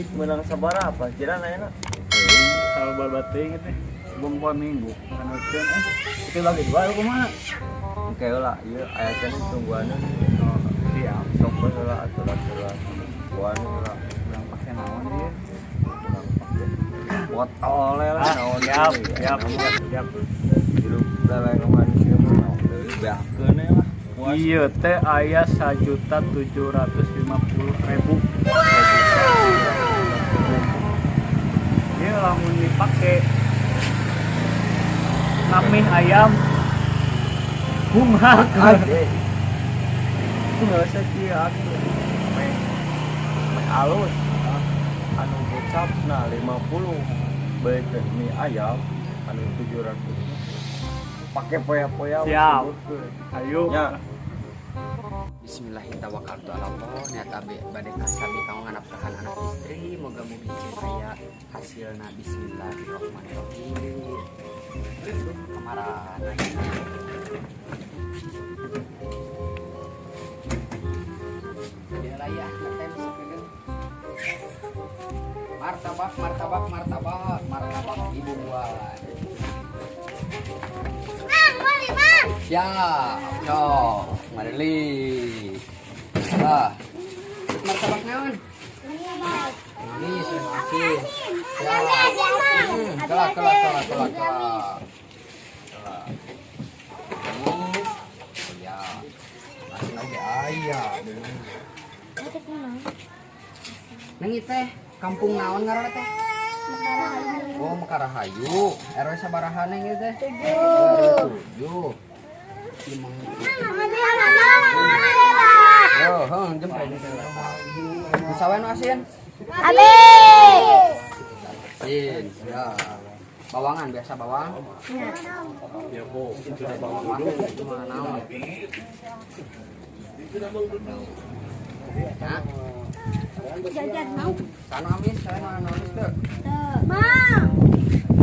cik menang sabaraha jalan ayeuna. Kalau balbating teh sebelum poe minggu kan weekend itu bagi dua kumaha. Oke lah, ieu aya teh tungguanna. Siap. Sok bae lah aturan-aturan. Buana lah. Urang pake naon ieu? Botol lah naon. Siap. Hirup leleng manusia mah naon deui beakeun lah. Iya teh aya 1.750.000. Ini lamun dipake namih ayam bunga Ade. Itu nggak usah kieu meh alus. Anu gocap nah 50 bae teh mie ayam anu 700. Pake poya-poya siap. Ayo ya. Bismillahirrahmanirrahim. Niat abi bade kasabi kamu nganafkahan anak istri, moga mugi aya hasilna. Bismillahirrahmanirrahim. Kamaran. Dia raya katen sepedeung. Martabak ibu buat. Siap, no, Marili. Martabak naon? Ini sudah asin. Kelak. Ya, asin lagi ayah. Neng teh, kampung naon ngaranna teh? Oh, Mekarahayu. RW sabaraha neng ieu teh? 7. Yo, jempol. Sawe nu asin? Asin, ya. Bawangan biasa bawang. Ya, Bu. Bawang itu mah naon? Ya. Jajan mau. Sanu amis, saya amis teu. Mang.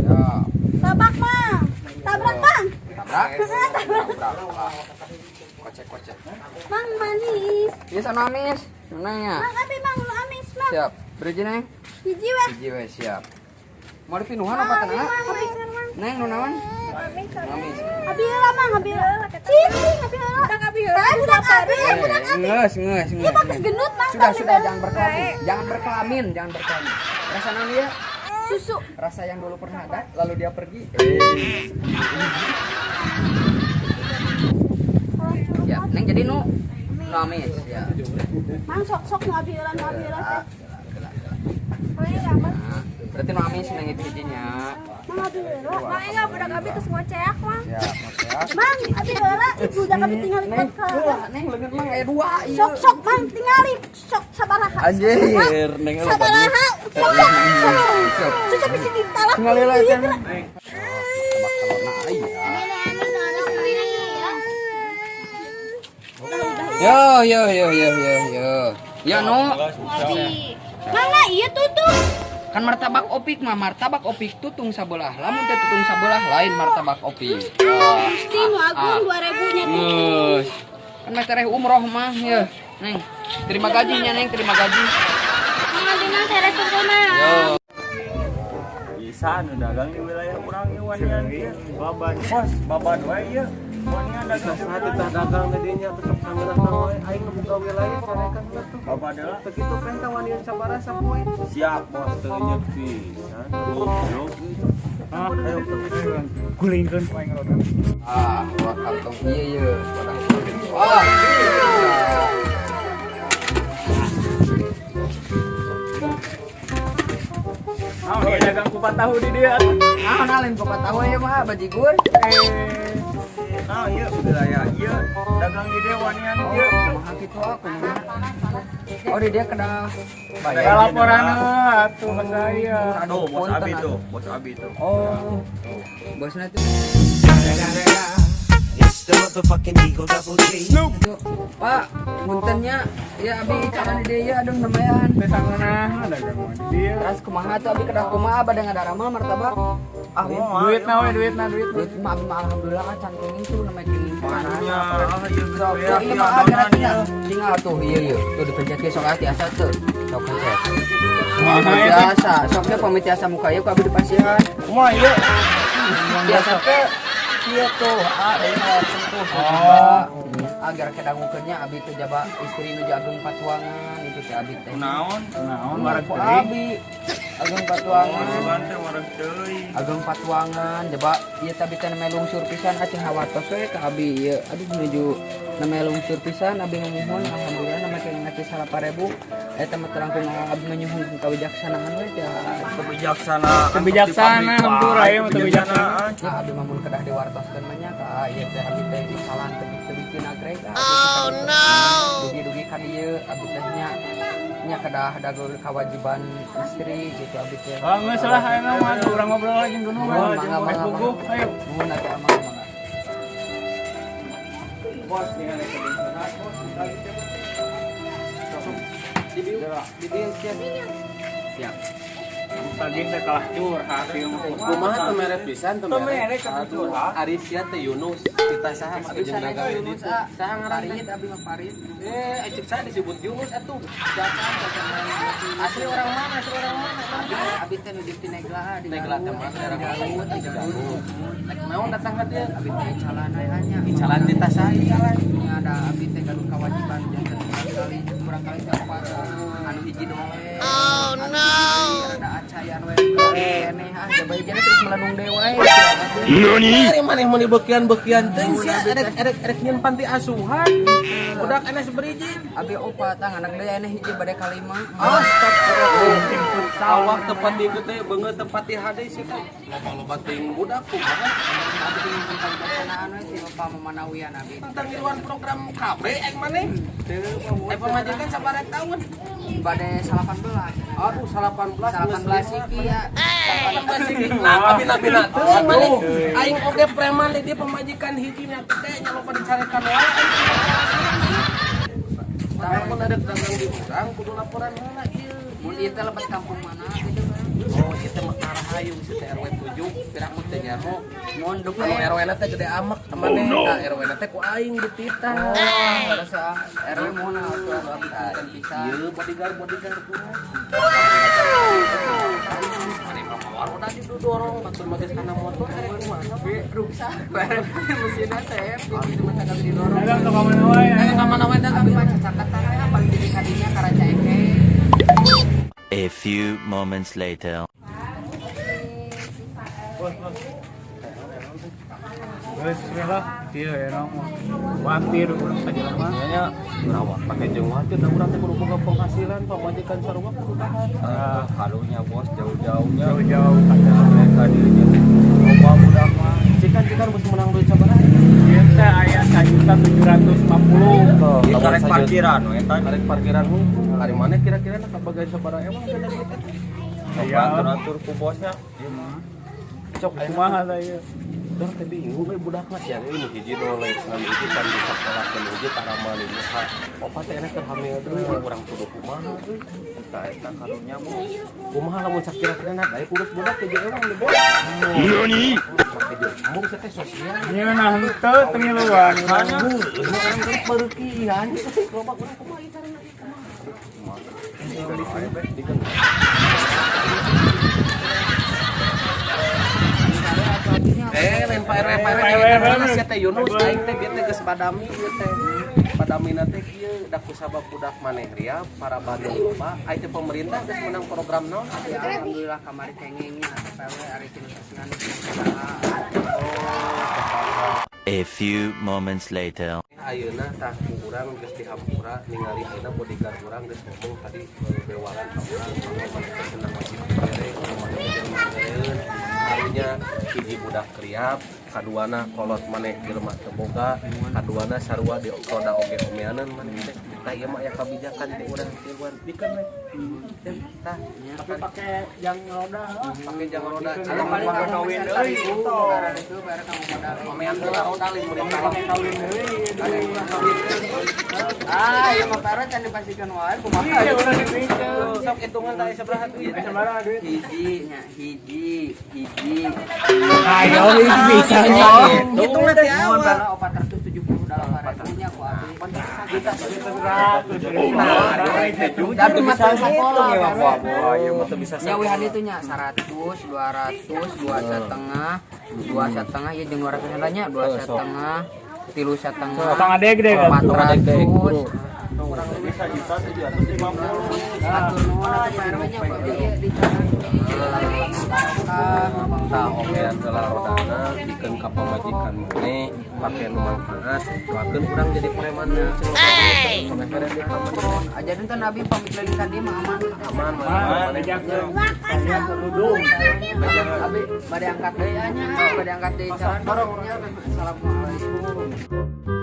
Ya. Tabak, Mang. Tabrak, Bang. Tabrak. Kocek. Mang manis. Ini sanu amis. Nanya. Mang abi Mang lu amis, Mang. Siap. Beri neng. Hiji weh. Hiji we siap. Mau dipinuhan apa tenang? Habisan, Mang. Neng nu naon? Amis. Amis. Abi heula, Mang, abi heula. Cing, abi heula. Budak abi heula. Budak abi. Nges. Dia pakai gendut, Mang. Sudah jangan berkelamin. Jangan berkelamin. Rasa naon dia? Susu. Rasa yang dulu pernah ada lalu dia pergi. Ya, neng jadi nu amis ya. Mang sok nu abi heula, nu abi heula. Nah, berarti nu amis neng itu hijinya. Mang abi heula. Mang enggak budak abi terus ngoceak, Mang. Ya, maksudnya. Mang abi heula, budak abi tinggal di Neng, kota. neng leungeun mah aya 2 ieu. Sok Mang tingali. Sok sabaraha. Anjir, neng lu Sabaraha. Sok. Susu bisa ditalak. Tingali lah teh. Tebak telurna aya. Yo. Ya no. Mana iya tutup. Kan martabak opik tutung sabelah. Lamun teh tutung sabelah lain martabak opik. Pasti nu agung 2000-nya tuh. Geus. Kan metereh umroh mah ya. Neng, terima gajinya Neng, terima gaji. Mang dina tere tukuna. Yo. Bisa nu dagang di wilayah urang ieu wanian ieu. Bos, baban wae ieu. Wanian dagang Saat kita dagang tadinya tetap sambil wae aing ngebuka wilayah carekan tuh. babadela. Begitu pentang wanian sabaraha poe. Siap bos teu nyeut pisan. Goblok gitu. Ayo gulingkeun poe ngaroda. Dua kantong ieu. Wah. Oh, dia dagang kupat tahu di dia. Nah, nalin kupat tahu ya mah bajigur. Nah, ieu wilayah ieu dagang di dieu wanian ieu. Kumaha kitu aku. Oh, di dia kena Ada laporan atuh ke saya. Aduh, bos Abi tuh. Oh. Bosna tuh. It's the motherfucking Eagle Double G. Pak, puntennya ya abi calon di dia ya adem lumayan. Teh sangeunah dagang di dia. Terus kumaha tuh abi kedah kumaha bade ngadaramel martabak. Duitna we duitna. Duit mah abi mah alhamdulillah kan cangking itu namanya kini Panunya Ini mah gratis tinggal tuh iya tuh dipencet ke sok ati asa tuh. sok hese. Pamitiasa, soknya pamitiasa muka ieu ku abdi dipasihan. Kumaha ieu? Biasa teh kieu tuh, tuh. Agar kedangukeunnya abdi teh jaba istri nu jagung patuangan itu teh abdi teh. Naon? Naon bareng Ku teuing. abdi agung patuangan. Bantu marang teuing. Agung patuangan jaba ieu teh abdi teh melungsur pisan aceh hawatos we ka abdi ieu. Aduh menuju melungsur pisan abdi ngamuhun alhamdulillah na make ngaki 9.000. Eta mah terangkung abdi nyuhun kawijaksanaan we teh. Kebijaksana hampura ya mah kebijaksanaan. Ya abdi mah mun kedah diwartoskeun mah nya ka ieu teh abdi teh kesalahan teh bikin agreg. Dugi-dugi ka dieu abdi teh nya kedah dago kewajiban istri gitu abdi teh. Ah geus lah aya mah urang ngobrol lagi dulu mah. Ayo. Nuhun atuh amang. Bos ningali kebiasaan bos kali teh. Siap. Tadi teh kalah curhat ieu mah. Kumaha teu mere pisan teu mere. Mere ka curhat. Ari sia teh Yunus kita saha make jeung dagang di ditu. Saha ngaran teh? Parit abdi mah parit. Cek saya disebut Yunus atuh. Asli orang mana? Asli orang mana? Abdi teh nu di Tinegla di Negla teh mah daerah Garut, di Garut. Naon datang ka dieu? abdi teh calana anya. Jalan di tasai jalan. Nya ada abdi teh gaduh kewajiban jangan kali kurang kali siapa anu hiji doe. Oh no. Ada acayan we keneh bayi jadi terus melenung dewa Ari maneh mun beukian-beukian teuing sia erek nyeun panti asuhan. Budak enes beriji. abi opat tang anak deui eneh hiji bade kalima. Astagfirullah. Awak tempat di teh beungeut tempat di hade sih teh. Loba-loba teuing budak kumaha? Abi teh tentang pelaksanaan we si Bapak Mamanawian abi. Tentang iluan program KB ek maneh. Pemajikan sabaraha tahun? Bade 18. Aduh 18 siki ya. 18 siki. Nah, bina-bina teuing maneh. Aing oge preman di pemajikan hiji nya teh nya loba dicarekan wae. Tah mun ada dagang di urang kudu laporan heula ieu. Mun ieu teh lebat kampung mana gitu kan. Oh, ieu teh mah Karahayung si RW 7 pirakut teh nyaho. Mun duk Anu RW na teh gede amak maneh. Tah RW na teh ku aing dititah. rasa RW mohon atuh abi kan bisa. Ieu bodyguard ku. Mari mawar udah didorong batur mages kana motor arek kumaha. Rusak bareng mesinna teh di mata kali didorong. Dagang teu ka mana wae. Ka mana wae dagang. Abi mah cacakatan aya paling jadi kadinya karaca eke. A few moments later. Bismillah. Ieu ya mah. Watir saja mah. Nya urawat pake jeung watir da urang teh kudu boga penghasilan pamajikan sarua kudu tahan. Halunya bos jauh-jauhnya. Jauh-jauh Mereka dirinya loba budak mah. Cikan geus menang duit sabaraha? ieu teh aya 1.750. Di karek parkiran we eta. Karek parkiran hari mana kira-kira kabagai sabaraha emang beda duit? Iya. Atur-atur ku bosnya. Cok kumaha teh ieu? Dor teh bingung we budak mah sia ini hiji dolek ngan hiji kan di sekolah kan hiji taraman ini ha. Opa teh enak hamil deui urang kudu kumaha euy. Eta karunya bos. Kumaha lamun sakira-kira na bae kurus budak teh jeung emang lebih. Nani? Mau teh sosial. Ieu nah henteu tengiluan. Orang kan perukian. Loba urang kumaha ieu carana lain Pak RW sia teh Yunus aing teh bieu teh geus padami ieu teh. Padamina teh kieu da kusabab budak maneh ria para Bandung loba. Ai teh pemerintah geus menang program naon? Alhamdulillah kamari kenging PW ari tinu sasingan. A few moments later. Ayeuna tah urang geus dihampura ningali ayeuna bodyguard urang geus ngomong tadi bewalan ka urang maneh teh senang wajib bere maneh teh mangeureun. Harinya hiji budak kriap, kaduana kolot maneh jelema teu boga, kaduana sarua di roda oge omeanan maneh teh. Tah ieu mah aya kabijakan teh urang tiluan dikeun we. Tah Tapi pakai jang roda. pake jang roda Kalau cenah balik mah kamu kawin kawin deui, itu, gitu. barang itu barang kamu modal. omean heula roda lain merintah. Kawin deui. Ada yang ulah kawin deui. Iya mah parah can dipastikan wae kumaha. Iya udah dipikir. Sok hitungan tadi sabaraha duit? Sabaraha duit? Hiji. Ayo bisa Hitung nanti awal. $470 ribunya ku abi. Tapi mata sekolah bisa nyawihan itu nya 100, 200, 2,5, 2,5 ya jeung 200 nya 2,5, 3,5, Kang Ade gede kan? 400. kurang lebih 1.750.000. Atur nuhun atuh Pak RW nya Pak ieu dicatat. Tah okean heula rodana dikeun ka pamajikan maneh pake nu manfaat doakeun urang jadi premanna cenah sampai di kamar Aja enten abi pamit lagi ka dieu mah aman. aman maneh Kalian kerudung. Abi bade angkat deui nya, bade angkat deui. Assalamualaikum.